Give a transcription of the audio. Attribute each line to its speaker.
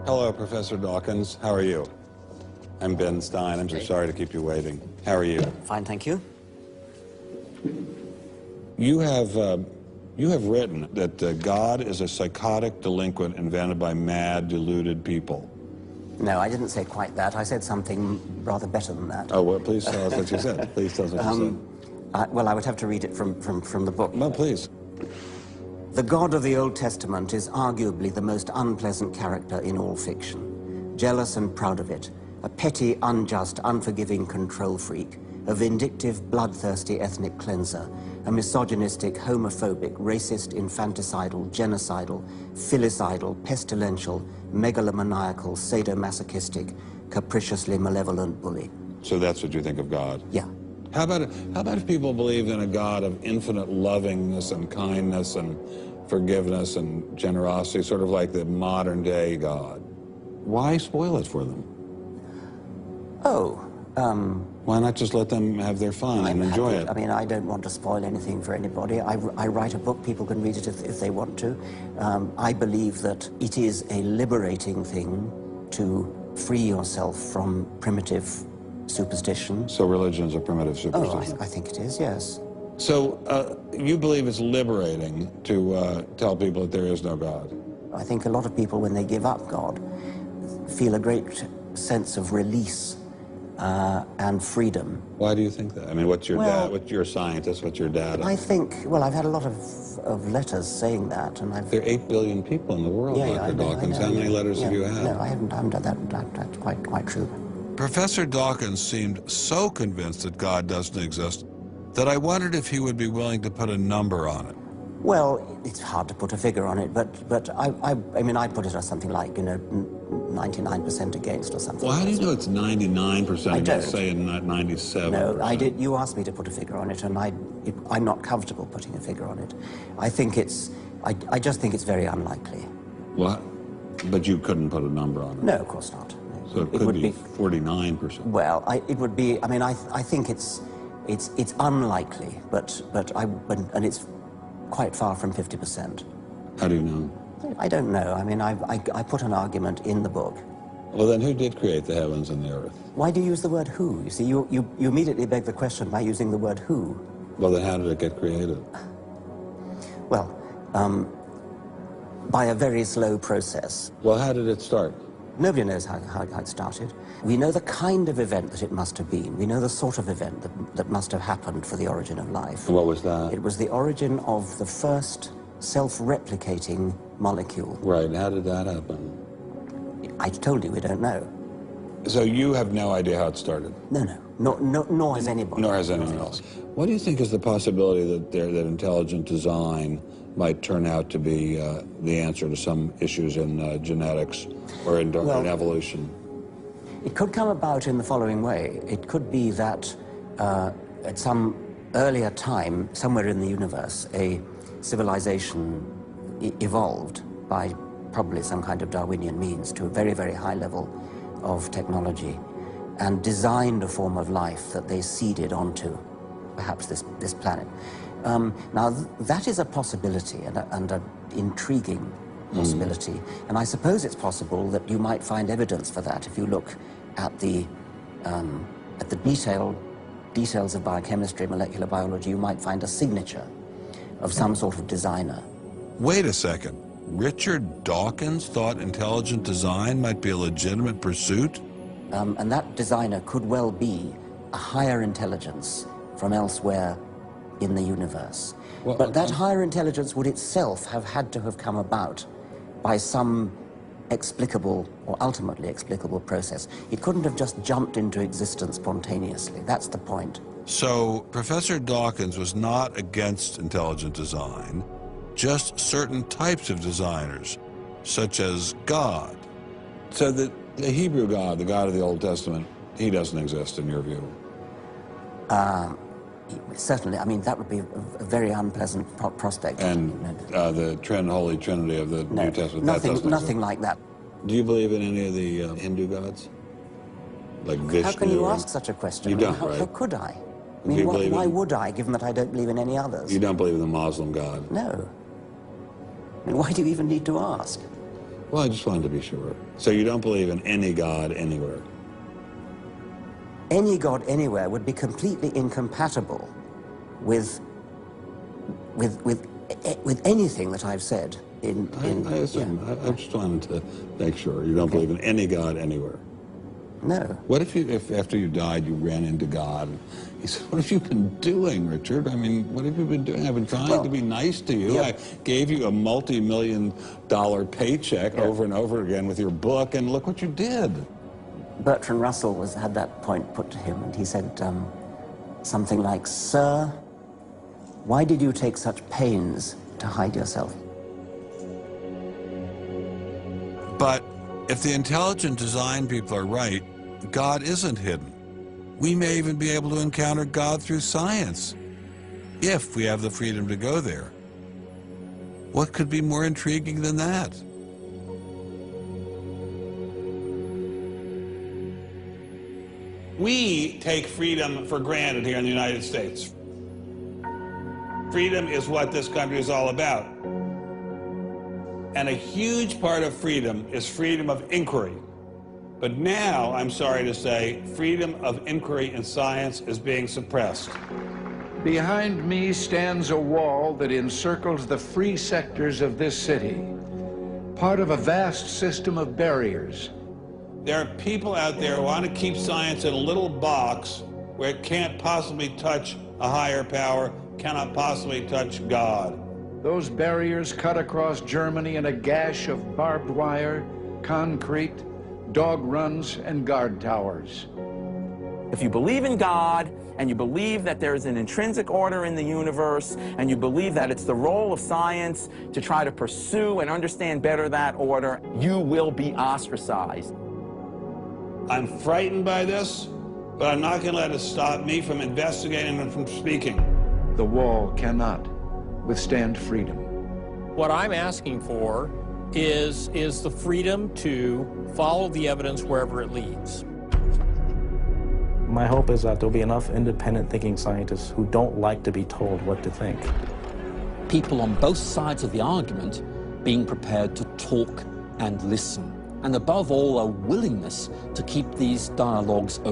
Speaker 1: Hello, Professor Dawkins. How are you? I'm Ben Stein. I'm so sorry to keep you waiting. How are you?
Speaker 2: Fine, thank you.
Speaker 1: You have written that God is a psychotic delinquent invented by mad, deluded people.
Speaker 2: No, I didn't say quite that. I said something rather better than that.
Speaker 1: Oh, well, please tell us what you said. Please tell us what you said.
Speaker 2: Well, I would have to read it from the book.
Speaker 1: No, please.
Speaker 2: The God of the Old Testament is arguably the most unpleasant character in all fiction. Jealous and proud of it, a petty, unjust, unforgiving control freak, a vindictive, bloodthirsty ethnic cleanser, a misogynistic, homophobic, racist, infanticidal, genocidal, filicidal, pestilential, megalomaniacal, sadomasochistic, capriciously malevolent bully.
Speaker 1: So that's what you think of God?
Speaker 2: Yeah.
Speaker 1: How about if people believed in a God of infinite lovingness and kindness and forgiveness and generosity, sort of like the modern day God? Why spoil it for them?
Speaker 2: Oh,
Speaker 1: why not just let them have their fun and enjoy it?
Speaker 2: I mean, I don't want to spoil anything for anybody. I write a book, people can read it if they want to. I believe that it is a liberating thing to free yourself from primitive superstition.
Speaker 1: So religion's a primitive superstition?
Speaker 2: Oh, I think it is, yes.
Speaker 1: So you believe it's liberating to tell people that there is no God?
Speaker 2: I think a lot of people, when they give up God, feel a great sense of release and freedom.
Speaker 1: Why do you think that? I mean, what's your dad? What's your scientist? What's your dad?
Speaker 2: I think, well, I've had a lot of letters saying that, and I've...
Speaker 1: There are 8 billion people in the world, Dr. Dawkins. How many letters have you had?
Speaker 2: No, I haven't done that. That's quite true.
Speaker 3: Professor Dawkins seemed so convinced that God doesn't exist that I wondered if he would be willing to put a number on it.
Speaker 2: Well, it's hard to put a figure on it, but I mean, I put it as something like, 99% against or something.
Speaker 1: Well, how do you know it's 99%
Speaker 2: I
Speaker 1: against,
Speaker 2: don't.
Speaker 1: say, not 97%?
Speaker 2: No, I did. You asked me to put a figure on it, and I'm not comfortable putting a figure on it. I think it's, I just think it's very unlikely.
Speaker 1: What? But you couldn't put a number on it?
Speaker 2: No, of course not. No.
Speaker 1: So it could be 49%.
Speaker 2: Well, it would be. I mean, I think it's unlikely, and it's quite far from 50%.
Speaker 1: How do you know?
Speaker 2: I don't know. I mean, I put an argument in the book.
Speaker 1: Well, then who did create the heavens and the earth?
Speaker 2: Why do you use the word who? You see, you immediately beg the question by using the word who.
Speaker 1: Well, then how did it get created?
Speaker 2: Well, by a very slow process.
Speaker 1: Well, how did it start?
Speaker 2: Nobody knows how it started. We know the kind of event that it must have been. We know the sort of event that must have happened for the origin of life.
Speaker 1: And what was that?
Speaker 2: It was the origin of the first self-replicating molecule.
Speaker 1: Right. How did that happen?
Speaker 2: I told you we don't know.
Speaker 1: So you have no idea how it started?
Speaker 2: No. Nor has anybody.
Speaker 1: Nor has anyone else. What do you think is the possibility that intelligent design might turn out to be the answer to some issues in genetics or in evolution?
Speaker 2: It could come about in the following way. It could be that at some earlier time, somewhere in the universe, a civilization evolved by probably some kind of Darwinian means to a very, very high level of technology and designed a form of life that they seeded onto, perhaps this planet. Now, that is a possibility and an intriguing possibility. And I suppose it's possible that you might find evidence for that if you look at the details of biochemistry, molecular biology. You might find a signature of some sort of designer.
Speaker 3: Wait a second. Richard Dawkins thought intelligent design might be a legitimate pursuit?
Speaker 2: And that designer could well be a higher intelligence from elsewhere in the universe. Well, but that higher intelligence would itself have had to have come about by some explicable or ultimately explicable process. It couldn't have just jumped into existence spontaneously. That's the point.
Speaker 3: So Professor Dawkins was not against intelligent design, just certain types of designers, such as God.
Speaker 1: So the Hebrew God, the God of the Old Testament, he doesn't exist in your view?
Speaker 2: Certainly. I mean, that would be a very unpleasant prospect.
Speaker 1: And the Holy Trinity of the New Testament,
Speaker 2: nothing like that.
Speaker 1: Do you believe in any of the Hindu gods? Like Vishnu?
Speaker 2: How can you ask such a question?
Speaker 1: You don't,
Speaker 2: right? How could I? I mean, why would I, given that I don't believe in any others?
Speaker 1: You don't believe in the Muslim God?
Speaker 2: No. I mean, why do you even need to ask?
Speaker 1: Well, I just wanted to be sure. So you don't believe in any God anywhere?
Speaker 2: Any God anywhere would be completely incompatible with anything that I've said
Speaker 1: I assume.
Speaker 2: Yeah.
Speaker 1: I just wanted to make sure. You don't believe in any God anywhere?
Speaker 2: No.
Speaker 1: What if after you died you ran into God? He said, what have you been doing, Richard? I mean, what have you been doing? I've been trying to be nice to you.
Speaker 2: Yeah.
Speaker 1: I gave you a multi-million-dollar paycheck over and over again with your book, and look what you did.
Speaker 2: Bertrand Russell had that point put to him, and he said something like, "Sir, why did you take such pains to hide yourself?"
Speaker 3: But if the intelligent design people are right, God isn't hidden. We may even be able to encounter God through science, if we have the freedom to go there. What could be more intriguing than that?
Speaker 1: We take freedom for granted here in the United States. Freedom is what this country is all about. And a huge part of freedom is freedom of inquiry. But now, I'm sorry to say, freedom of inquiry in science is being suppressed.
Speaker 4: Behind me stands a wall that encircles the free sectors of this city, part of a vast system of barriers.
Speaker 1: There are people out there who want to keep science in a little box where it can't possibly touch a higher power, cannot possibly touch God.
Speaker 4: Those barriers cut across Germany in a gash of barbed wire, concrete, dog runs, and guard towers.
Speaker 5: If you believe in God, and you believe that there is an intrinsic order in the universe, and you believe that it's the role of science to try to pursue and understand better that order, you will be ostracized.
Speaker 1: I'm frightened by this, but I'm not going to let it stop me from investigating and from speaking.
Speaker 4: The wall cannot withstand freedom.
Speaker 6: What I'm asking for is the freedom to follow the evidence wherever it leads.
Speaker 7: My hope is that there'll be enough independent thinking scientists who don't like to be told what to think.
Speaker 8: People on both sides of the argument being prepared to talk and listen. And above all, a willingness to keep these dialogues open.